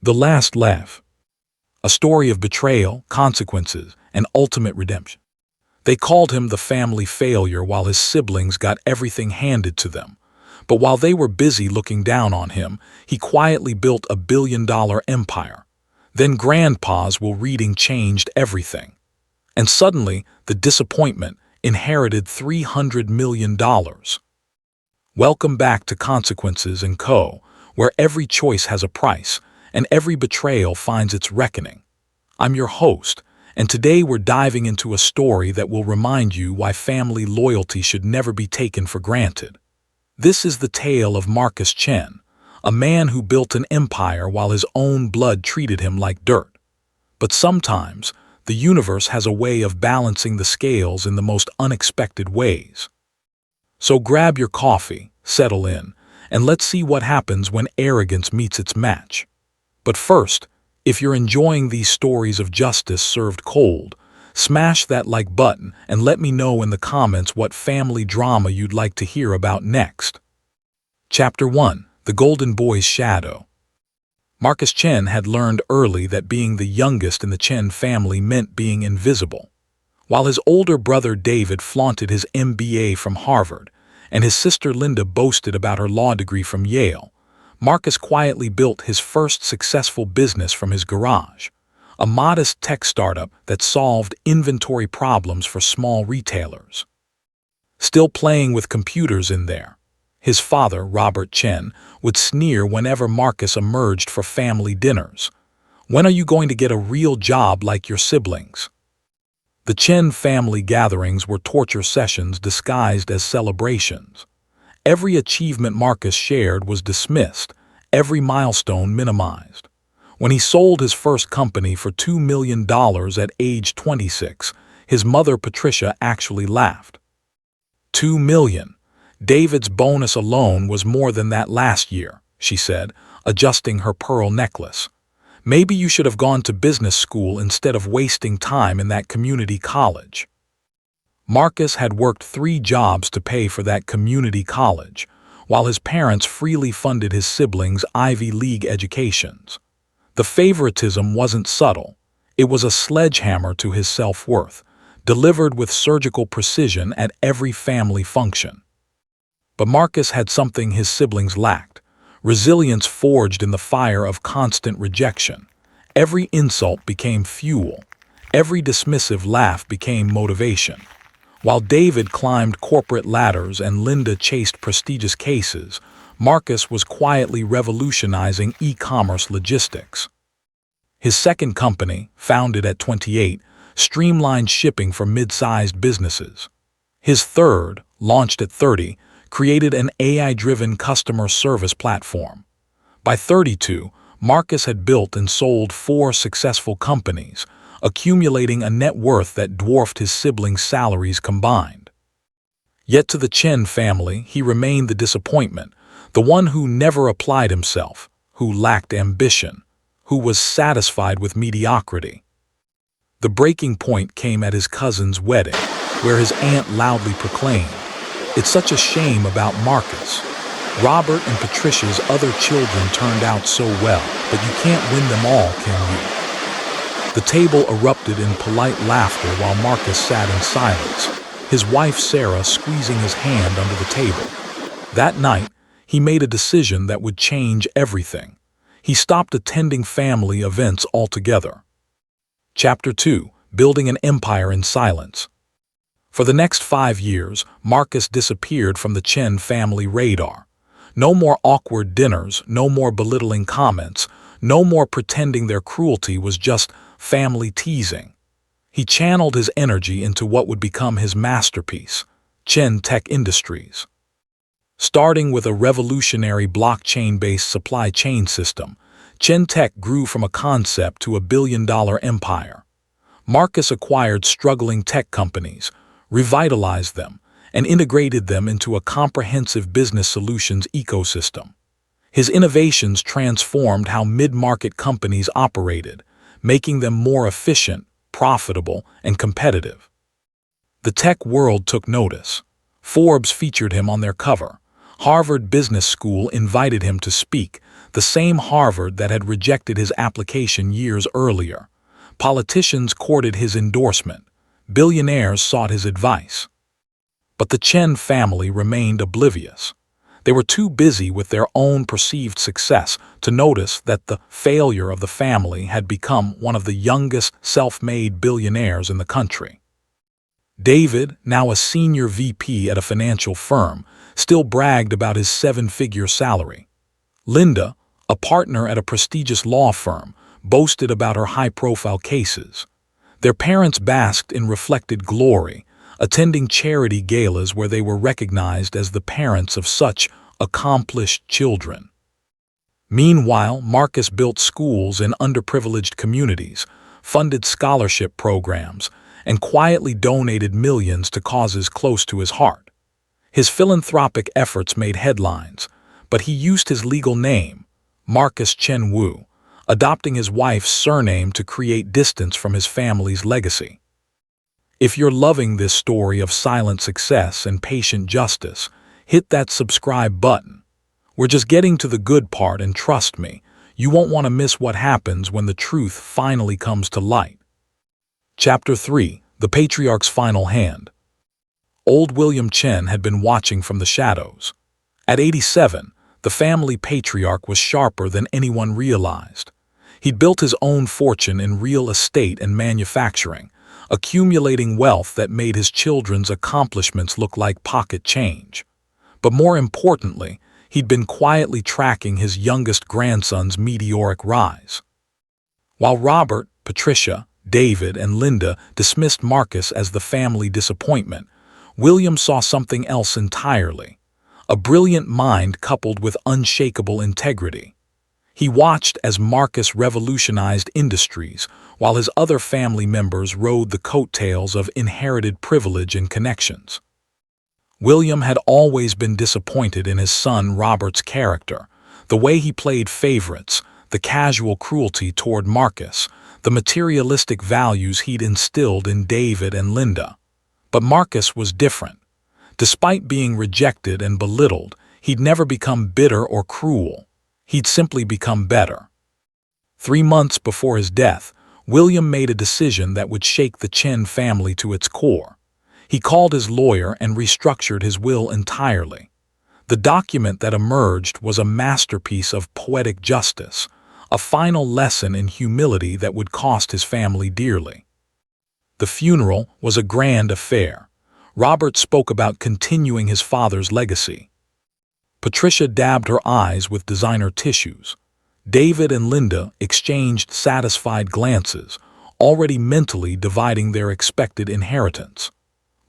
The Last Laugh, a story of betrayal, consequences, and ultimate redemption. They called him the family failure while his siblings got everything handed to them. But while they were busy looking down on him, he quietly built a billion-dollar empire. Then Grandpa's will reading changed everything. And suddenly, the disappointment inherited $300 million. Welcome back to Consequences & Co., where every choice has a price, and every betrayal finds its reckoning. I'm your host, and today we're diving into a story that will remind you why family loyalty should never be taken for granted. This is the tale of Marcus Chen, a man who built an empire while his own blood treated him like dirt. But sometimes, the universe has a way of balancing the scales in the most unexpected ways. So grab your coffee, settle in, and let's see what happens when arrogance meets its match. But first, if you're enjoying these stories of justice served cold, smash that like button and let me know in the comments what family drama you'd like to hear about next. Chapter 1. The Golden Boy's Shadow. Marcus Chen had learned early that being the youngest in the Chen family meant being invisible. While his older brother David flaunted his MBA from Harvard, and his sister Linda boasted about her law degree from Yale, Marcus quietly built his first successful business from his garage, a modest tech startup that solved inventory problems for small retailers. Still playing with computers in there, his father, Robert Chen, would sneer whenever Marcus emerged for family dinners. "When are you going to get a real job like your siblings?" The Chen family gatherings were torture sessions disguised as celebrations. Every achievement Marcus shared was dismissed, every milestone minimized. When he sold his first company for $2 million at age 26, his mother Patricia actually laughed. $2 million. David's bonus alone was more than that last year, she said, adjusting her pearl necklace. Maybe you should have gone to business school instead of wasting time in that community college. Marcus had worked 3 jobs to pay for that community college, while his parents freely funded his siblings' Ivy League educations. The favoritism wasn't subtle. It was a sledgehammer to his self-worth, delivered with surgical precision at every family function. But Marcus had something his siblings lacked: resilience forged in the fire of constant rejection. Every insult became fuel. Every dismissive laugh became motivation. While David climbed corporate ladders and Linda chased prestigious cases, Marcus was quietly revolutionizing e-commerce logistics. His second company, founded at 28, streamlined shipping for mid-sized businesses. His third, launched at 30, created an AI-driven customer service platform. By 32, Marcus had built and sold 4 successful companies, accumulating a net worth that dwarfed his siblings' salaries combined. Yet to the Chen family, he remained the disappointment, the one who never applied himself, who lacked ambition, who was satisfied with mediocrity. The breaking point came at his cousin's wedding, where his aunt loudly proclaimed, "It's such a shame about Marcus. Robert and Patricia's other children turned out so well, but you can't win them all, can you?" The table erupted in polite laughter while Marcus sat in silence, his wife Sarah squeezing his hand under the table. That night, he made a decision that would change everything. He stopped attending family events altogether. Chapter 2. Building an Empire in Silence. For the next 5 years, Marcus disappeared from the Chen family radar. No more awkward dinners, no more belittling comments, no more pretending their cruelty was just family teasing. He channeled his energy into what would become his masterpiece, Chen Tech Industries. Starting with a revolutionary blockchain-based supply chain system, Chen Tech grew from a concept to a billion-dollar empire. Marcus acquired struggling tech companies, revitalized them, and integrated them into a comprehensive business solutions ecosystem. His innovations transformed how mid-market companies operated, making them more efficient, profitable, and competitive. The tech world took notice. Forbes featured him on their cover, Harvard Business School invited him to speak, the same Harvard that had rejected his application years earlier. Politicians courted his endorsement. Billionaires sought his advice. But the Chen family remained oblivious. They were too busy with their own perceived success to notice that the failure of the family had become one of the youngest self-made billionaires in the country. David, now a senior VP at a financial firm, still bragged about his seven-figure salary. Linda, a partner at a prestigious law firm, boasted about her high-profile cases. Their parents basked in reflected glory, attending charity galas where they were recognized as the parents of such accomplished children. Meanwhile, Marcus built schools in underprivileged communities, funded scholarship programs, and quietly donated millions to causes close to his heart. His philanthropic efforts made headlines, but he used his legal name, Marcus Chen, adopting his wife's surname to create distance from his family's legacy. If you're loving this story of silent success and patient justice, hit that subscribe button. We're just getting to the good part, and trust me, you won't want to miss what happens when the truth finally comes to light. Chapter 3: The Patriarch's Final Hand. Old William Chen had been watching from the shadows. At 87, the family patriarch was sharper than anyone realized. He'd built his own fortune in real estate and manufacturing, accumulating wealth that made his children's accomplishments look like pocket change. But more importantly, he'd been quietly tracking his youngest grandson's meteoric rise. While Robert, Patricia, David, and Linda dismissed Marcus as the family disappointment, William saw something else entirely: a brilliant mind coupled with unshakable integrity. He watched as Marcus revolutionized industries, while his other family members rode the coattails of inherited privilege and connections. William had always been disappointed in his son Robert's character, the way he played favorites, the casual cruelty toward Marcus, the materialistic values he'd instilled in David and Linda. But Marcus was different. Despite being rejected and belittled, he'd never become bitter or cruel. He'd simply become better. 3 months before his death, William made a decision that would shake the Chen family to its core. He called his lawyer and restructured his will entirely. The document that emerged was a masterpiece of poetic justice, a final lesson in humility that would cost his family dearly. The funeral was a grand affair. Robert spoke about continuing his father's legacy. Patricia dabbed her eyes with designer tissues. David and Linda exchanged satisfied glances, already mentally dividing their expected inheritance.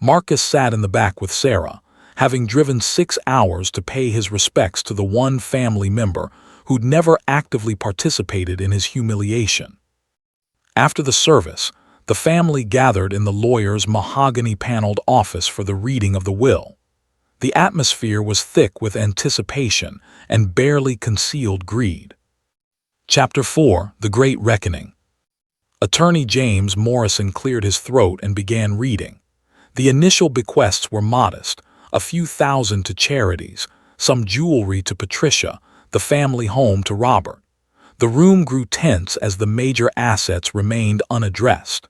Marcus sat in the back with Sarah, having driven 6 hours to pay his respects to the one family member who'd never actively participated in his humiliation. After the service, the family gathered in the lawyer's mahogany-paneled office for the reading of the will. The atmosphere was thick with anticipation and barely concealed greed. Chapter 4: The Great Reckoning. Attorney James Morrison cleared his throat and began reading. The initial bequests were modest, a few thousand to charities, some jewelry to Patricia, the family home to Robert. The room grew tense as the major assets remained unaddressed.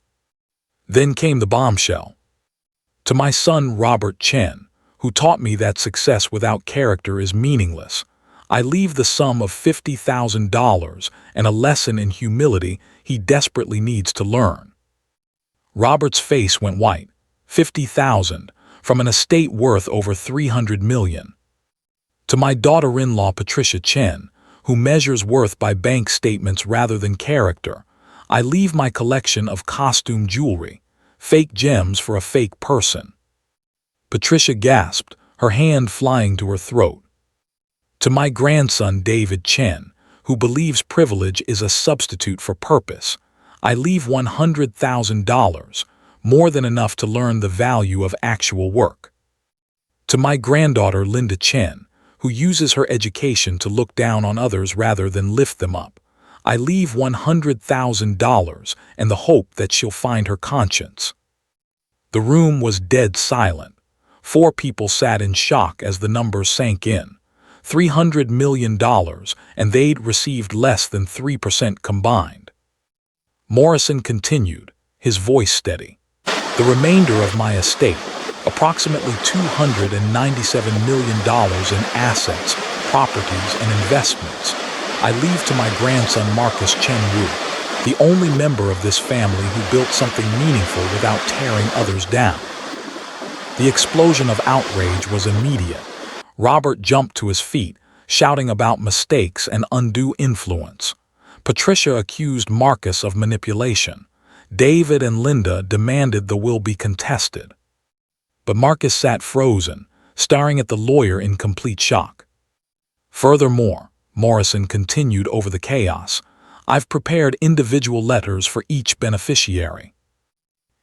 Then came the bombshell. To my son Robert Chen, who taught me that success without character is meaningless, I leave the sum of $50,000 and a lesson in humility he desperately needs to learn. Robert's face went white. $50,000 from an estate worth over $300 million. To my daughter-in-law Patricia Chen, who measures worth by bank statements rather than character, I leave my collection of costume jewelry, fake gems for a fake person. Patricia gasped, her hand flying to her throat. To my grandson David Chen, who believes privilege is a substitute for purpose, I leave $100,000, more than enough to learn the value of actual work. To my granddaughter Linda Chen, who uses her education to look down on others rather than lift them up, I leave $100,000 and the hope that she'll find her conscience. The room was dead silent. Four people sat in shock as the numbers sank in. $300 million, and they'd received less than 3% combined. Morrison continued, his voice steady. The remainder of my estate, approximately $297 million in assets, properties, and investments, I leave to my grandson Marcus Chen, the only member of this family who built something meaningful without tearing others down. The explosion of outrage was immediate. Robert jumped to his feet, shouting about mistakes and undue influence. Patricia accused Marcus of manipulation. David and Linda demanded the will be contested. But Marcus sat frozen, staring at the lawyer in complete shock. Furthermore, Morrison continued over the chaos, I've prepared individual letters for each beneficiary.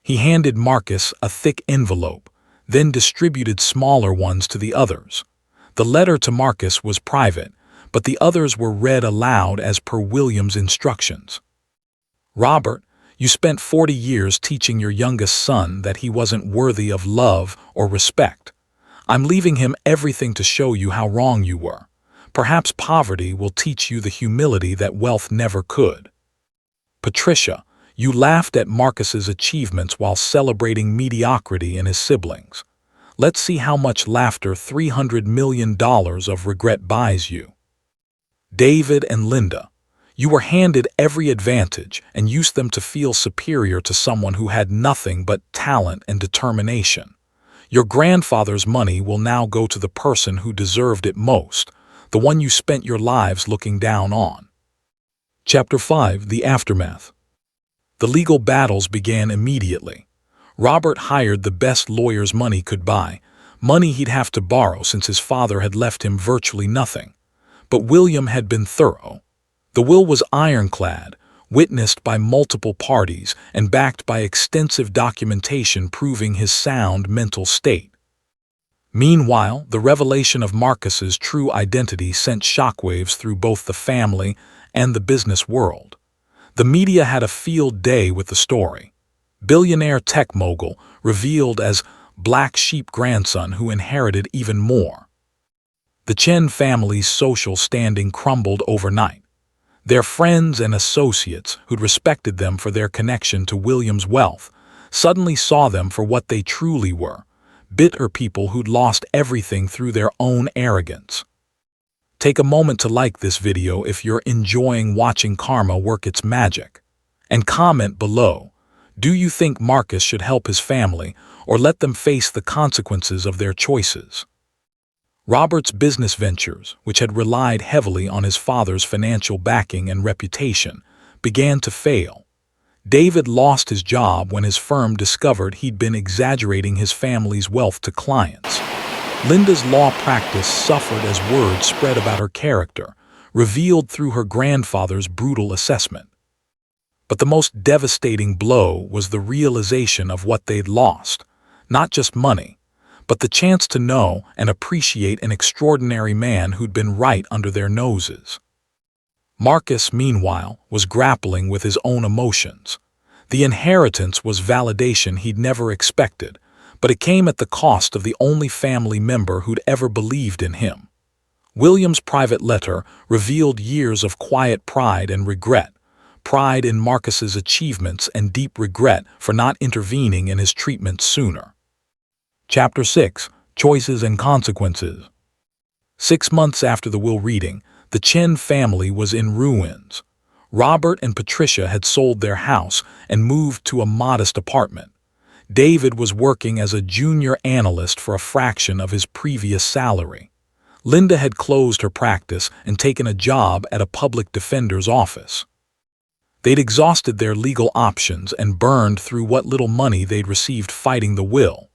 He handed Marcus a thick envelope, then distributed smaller ones to the others. The letter to Marcus was private, but the others were read aloud as per William's instructions. Robert, you spent 40 years teaching your youngest son that he wasn't worthy of love or respect. I'm leaving him everything to show you how wrong you were. Perhaps poverty will teach you the humility that wealth never could. Patricia, you laughed at Marcus's achievements while celebrating mediocrity in his siblings. Let's see how much laughter $300 million of regret buys you. David and Linda, you were handed every advantage and used them to feel superior to someone who had nothing but talent and determination. Your grandfather's money will now go to the person who deserved it most, the one you spent your lives looking down on. Chapter 5: The Aftermath. The legal battles began immediately. Robert hired the best lawyers money could buy, money he'd have to borrow since his father had left him virtually nothing. But William had been thorough. The will was ironclad, witnessed by multiple parties and backed by extensive documentation proving his sound mental state. Meanwhile, the revelation of Marcus's true identity sent shockwaves through both the family and the business world. The media had a field day with the story. Billionaire tech mogul revealed as black sheep grandson who inherited even more. The Chen family's social standing crumbled overnight. Their friends and associates, who'd respected them for their connection to William's wealth, suddenly saw them for what they truly were, bitter people who'd lost everything through their own arrogance. Take a moment to like this video if you're enjoying watching karma work its magic. And comment below, do you think Marcus should help his family or let them face the consequences of their choices? Robert's business ventures, which had relied heavily on his father's financial backing and reputation, began to fail. David lost his job when his firm discovered he'd been exaggerating his family's wealth to clients. Linda's law practice suffered as word spread about her character, revealed through her grandfather's brutal assessment. But the most devastating blow was the realization of what they'd lost, not just money, but the chance to know and appreciate an extraordinary man who'd been right under their noses. Marcus, meanwhile, was grappling with his own emotions. The inheritance was validation he'd never expected, but it came at the cost of the only family member who'd ever believed in him. William's private letter revealed years of quiet pride and regret, pride in Marcus's achievements and deep regret for not intervening in his treatment sooner. Chapter 6: Choices and Consequences. 6 months after the will reading, the Chen family was in ruins. Robert and Patricia had sold their house and moved to a modest apartment. David was working as a junior analyst for a fraction of his previous salary. Linda had closed her practice and taken a job at a public defender's office. They'd exhausted their legal options and burned through what little money they'd received fighting the will.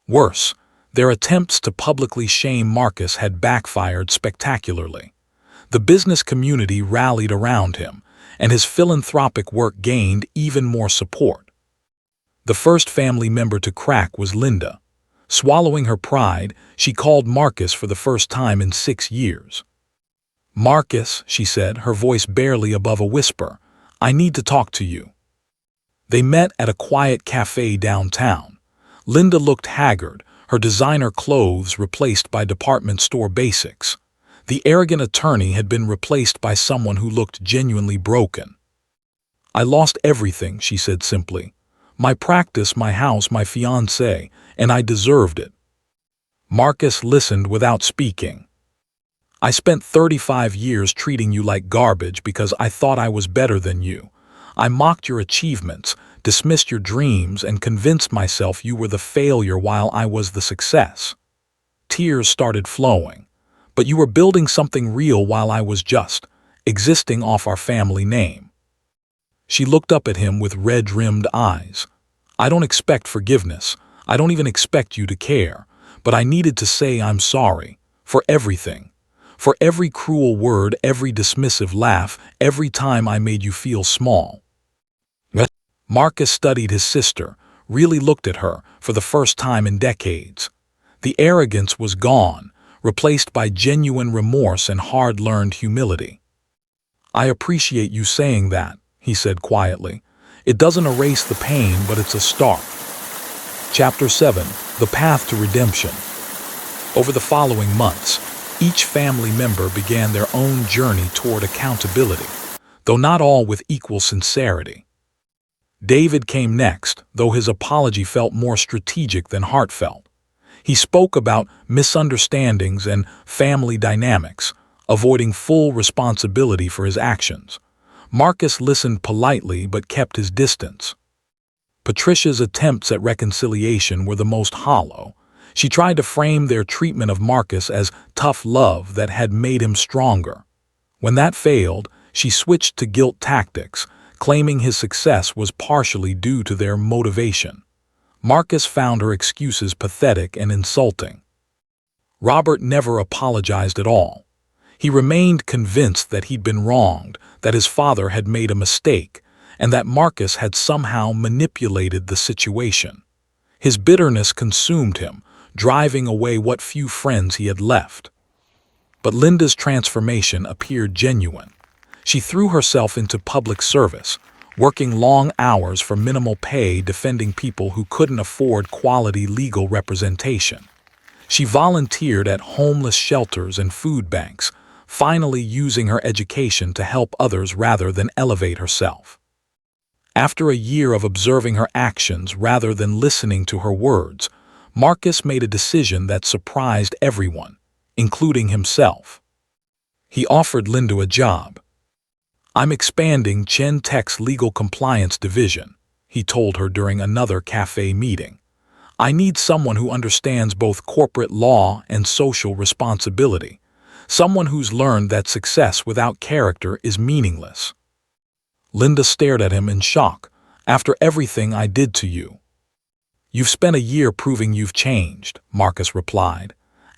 Worse, their attempts to publicly shame Marcus had backfired spectacularly. The business community rallied around him, and his philanthropic work gained even more support. The first family member to crack was Linda. Swallowing her pride, she called Marcus for the first time in 6 years. "Marcus," she said, her voice barely above a whisper, "I need to talk to you." They met at a quiet cafe downtown. Linda looked haggard, her designer clothes replaced by department store basics. The arrogant attorney had been replaced by someone who looked genuinely broken. "I lost everything," she said simply. "My practice, my house, my fiancé, and I deserved it." Marcus listened without speaking. "I spent 35 years treating you like garbage because I thought I was better than you. I mocked your achievements, dismissed your dreams, and convinced myself you were the failure while I was the success." Tears started flowing. "But you were building something real while I was just existing off our family name." She looked up at him with red-rimmed eyes. "I don't expect forgiveness. I don't even expect you to care. But I needed to say I'm sorry. For everything. For every cruel word, every dismissive laugh, every time I made you feel small." Marcus studied his sister, really looked at her for the first time in decades. The arrogance was gone, replaced by genuine remorse and hard-learned humility. "I appreciate you saying that," he said quietly. "It doesn't erase the pain, but it's a start." Chapter 7: The Path to Redemption. Over the following months, each family member began their own journey toward accountability, though not all with equal sincerity. David came next, though his apology felt more strategic than heartfelt. He spoke about misunderstandings and family dynamics, avoiding full responsibility for his actions. Marcus listened politely but kept his distance. Patricia's attempts at reconciliation were the most hollow. She tried to frame their treatment of Marcus as tough love that had made him stronger. When that failed, she switched to guilt tactics, claiming his success was partially due to their motivation. Marcus found her excuses pathetic and insulting. Robert never apologized at all. He remained convinced that he'd been wronged, that his father had made a mistake, and that Marcus had somehow manipulated the situation. His bitterness consumed him, driving away what few friends he had left. But Linda's transformation appeared genuine. She threw herself into public service, working long hours for minimal pay defending people who couldn't afford quality legal representation. She volunteered at homeless shelters and food banks, finally using her education to help others rather than elevate herself. After a year of observing her actions rather than listening to her words, Marcus made a decision that surprised everyone, including himself. He offered Linda a job. "I'm expanding Chen Tech's legal compliance division," he told her during another cafe meeting. "I need someone who understands both corporate law and social responsibility, someone who's learned that success without character is meaningless." Linda stared at him in shock. "After everything I did to you." "You've spent a year proving you've changed," Marcus replied.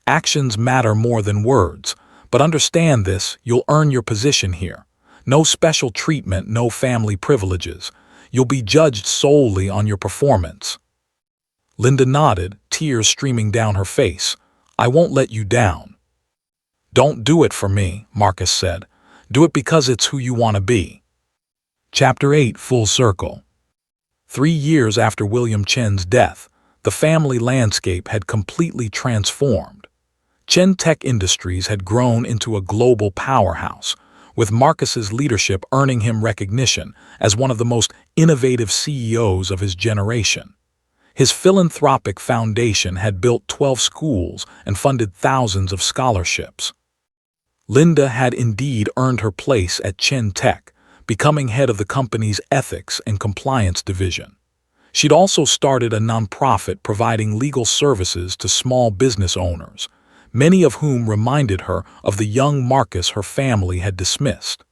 "Actions matter more than words, but understand this, you'll earn your position here. No special treatment, no family privileges. You'll be judged solely on your performance." Linda nodded, tears streaming down her face. "I won't let you down." "Don't do it for me," Marcus said. "Do it because it's who you want to be." Chapter 8: Full Circle. 3 years after William Chen's death, the family landscape had completely transformed. Chen Tech Industries had grown into a global powerhouse, with Marcus's leadership earning him recognition as one of the most innovative CEOs of his generation. His philanthropic foundation had built 12 schools and funded thousands of scholarships. Linda had indeed earned her place at Chen Tech, becoming head of the company's ethics and compliance division. She'd also started a nonprofit providing legal services to small business owners, many of whom reminded her of the young Marcus her family had dismissed.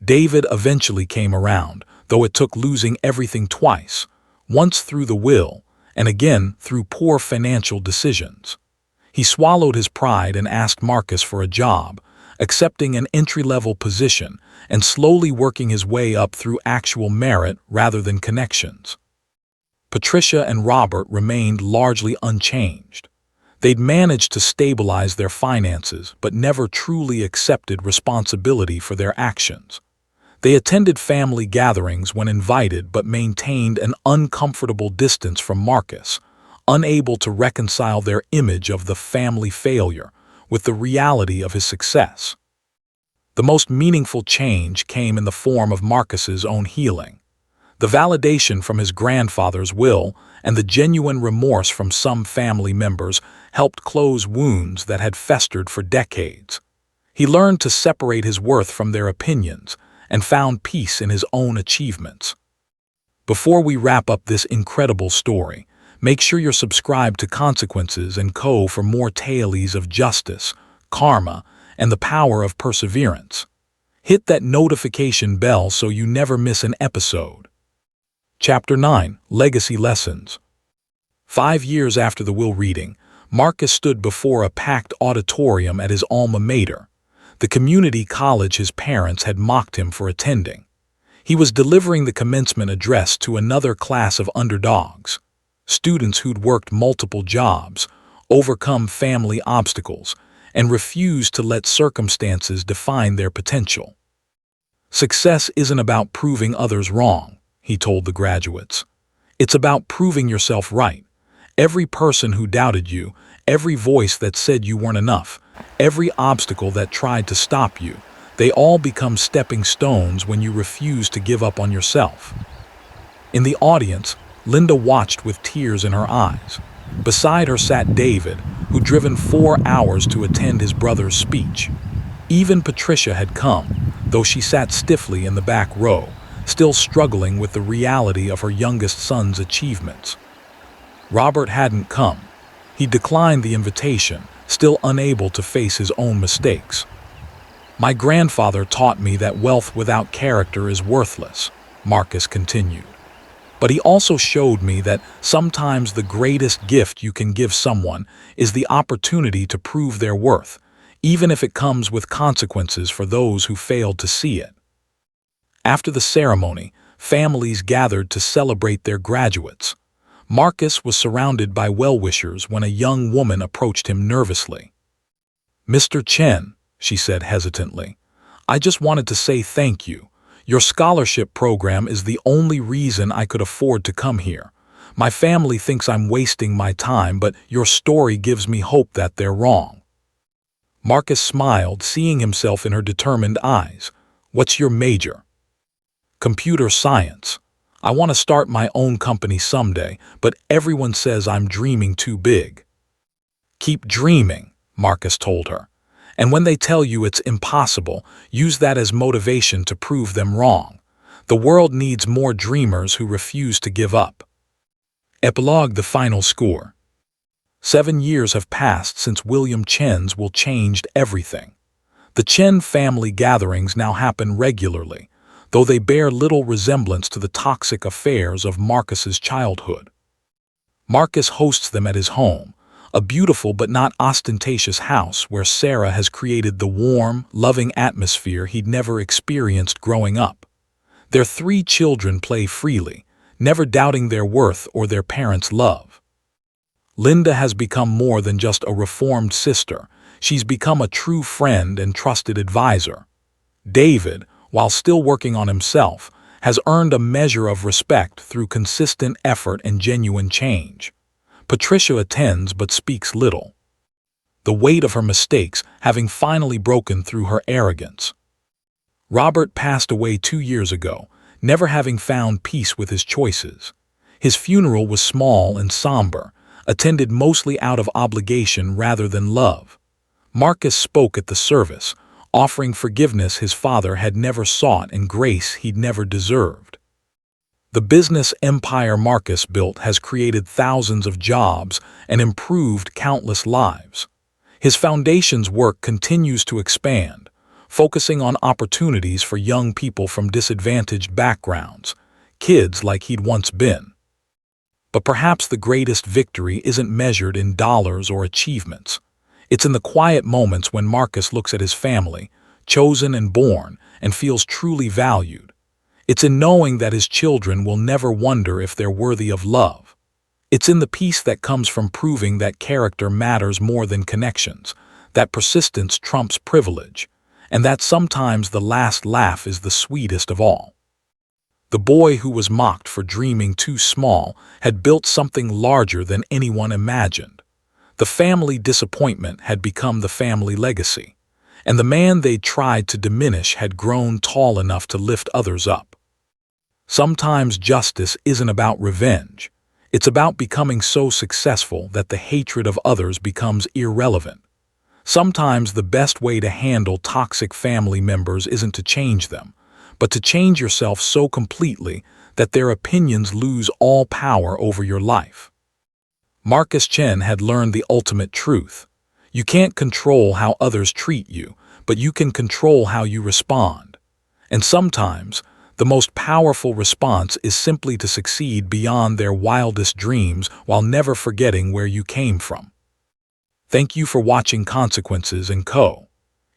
David eventually came around, though it took losing everything twice, once through the will, and again through poor financial decisions. He swallowed his pride and asked Marcus for a job, accepting an entry-level position and slowly working his way up through actual merit rather than connections. Patricia and Robert remained largely unchanged. They'd managed to stabilize their finances but never truly accepted responsibility for their actions. They attended family gatherings when invited but maintained an uncomfortable distance from Marcus, unable to reconcile their image of the family failure with the reality of his success. The most meaningful change came in the form of Marcus's own healing. The validation from his grandfather's will and the genuine remorse from some family members helped close wounds that had festered for decades. He learned to separate his worth from their opinions and found peace in his own achievements. Before we wrap up this incredible story, make sure you're subscribed to Consequences & Co. for more tales of justice, karma, and the power of perseverance. Hit that notification bell so you never miss an episode. Chapter 9: Legacy Lessons. 5 years after the will reading, Marcus stood before a packed auditorium at his alma mater, the community college his parents had mocked him for attending. He was delivering the commencement address to another class of underdogs, students who'd worked multiple jobs, overcome family obstacles, and refused to let circumstances define their potential. Success isn't about proving others wrong, he told the graduates. It's about proving yourself right. Every person who doubted you, every voice that said you weren't enough, every obstacle that tried to stop you, they all become stepping stones when you refuse to give up on yourself. In the audience, Linda watched with tears in her eyes. Beside her sat David, who'd driven 4 hours to attend his brother's speech. Even Patricia had come, though she sat stiffly in the back row, still struggling with the reality of her youngest son's achievements. Robert hadn't come. He declined the invitation, still unable to face his own mistakes. "My grandfather taught me that wealth without character is worthless," Marcus continued. "But he also showed me that sometimes the greatest gift you can give someone is the opportunity to prove their worth, even if it comes with consequences for those who failed to see it." After the ceremony, families gathered to celebrate their graduates. Marcus was surrounded by well-wishers when a young woman approached him nervously. "Mr. Chen," she said hesitantly, "I just wanted to say thank you. Your scholarship program is the only reason I could afford to come here. My family thinks I'm wasting my time, but your story gives me hope that they're wrong." Marcus smiled, seeing himself in her determined eyes. "What's your major?" "Computer science. I want to start my own company someday, but everyone says I'm dreaming too big." "Keep dreaming," Marcus told her. "And when they tell you it's impossible, use that as motivation to prove them wrong. The world needs more dreamers who refuse to give up." Epilogue: The final score. 7 years have passed since William Chen's will changed everything. The Chen family gatherings now happen regularly, though they bear little resemblance to the toxic affairs of Marcus's childhood. Marcus hosts them at his home, a beautiful but not ostentatious house where Sarah has created the warm, loving atmosphere he'd never experienced growing up. Their 3 children play freely, never doubting their worth or their parents' love. Linda has become more than just a reformed sister. She's become a true friend and trusted advisor. David, while still working on himself, has earned a measure of respect through consistent effort and genuine change. Patricia attends but speaks little, the weight of her mistakes having finally broken through her arrogance. Robert passed away 2 years ago, never having found peace with his choices. His funeral was small and somber, attended mostly out of obligation rather than love. Marcus spoke at the service, offering forgiveness his father had never sought and grace he'd never deserved. The business empire Marcus built has created thousands of jobs and improved countless lives. His foundation's work continues to expand, focusing on opportunities for young people from disadvantaged backgrounds, kids like he'd once been. But perhaps the greatest victory isn't measured in dollars or achievements. It's in the quiet moments when Marcus looks at his family, chosen and born, and feels truly valued. It's in knowing that his children will never wonder if they're worthy of love. It's in the peace that comes from proving that character matters more than connections, that persistence trumps privilege, and that sometimes the last laugh is the sweetest of all. The boy who was mocked for dreaming too small had built something larger than anyone imagined. The family disappointment had become the family legacy, and the man they tried to diminish had grown tall enough to lift others up. Sometimes justice isn't about revenge. It's about becoming so successful that the hatred of others becomes irrelevant. Sometimes the best way to handle toxic family members isn't to change them, but to change yourself so completely that their opinions lose all power over your life. Marcus Chen had learned the ultimate truth. You can't control how others treat you, but you can control how you respond. And sometimes, the most powerful response is simply to succeed beyond their wildest dreams while never forgetting where you came from. Thank you for watching Consequences & Co.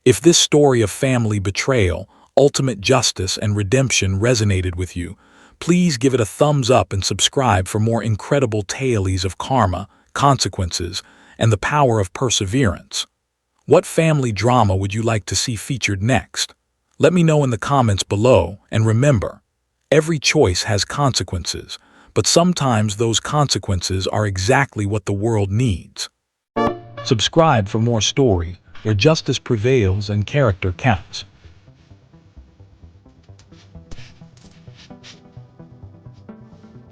If this story of family betrayal, ultimate justice, and redemption resonated with you, please give it a thumbs up and subscribe for more incredible tales of karma, consequences, and the power of perseverance. What family drama would you like to see featured next? Let me know in the comments below, and remember, every choice has consequences, but sometimes those consequences are exactly what the world needs. Subscribe for more story where justice prevails and character counts.